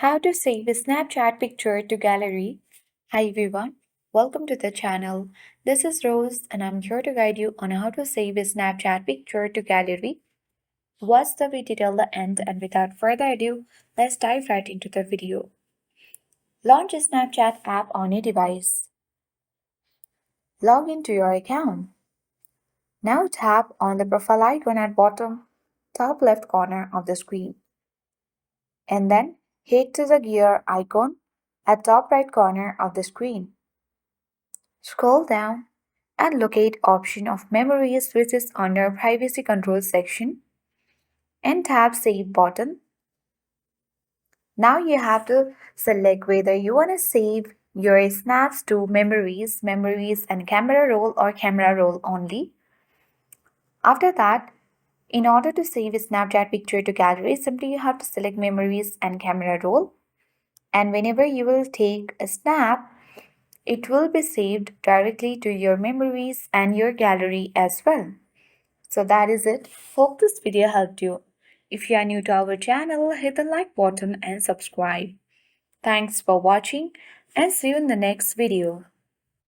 How to save a Snapchat picture to gallery. Hi everyone, welcome to the channel. This is Rose and I'm here to guide you on how to save a Snapchat picture to gallery. Watch the video till the end and without further ado, let's dive right into the video. Launch a Snapchat app on your device. Log into your account. Now tap on the profile icon at bottom top left corner of the screen and then head to the gear icon at top right corner of the screen. Scroll down and locate option of memories which is under privacy control section and tap save button. Now you have to select whether you want to save your snaps to memories and camera roll or camera roll only. After that, in order to save a Snapchat picture to gallery, simply you have to select memories and camera roll. And whenever you will take a snap, it will be saved directly to your memories and your gallery as well. So that is it. Hope this video helped you. If you are new to our channel, hit the like button and subscribe. Thanks for watching and see you in the next video.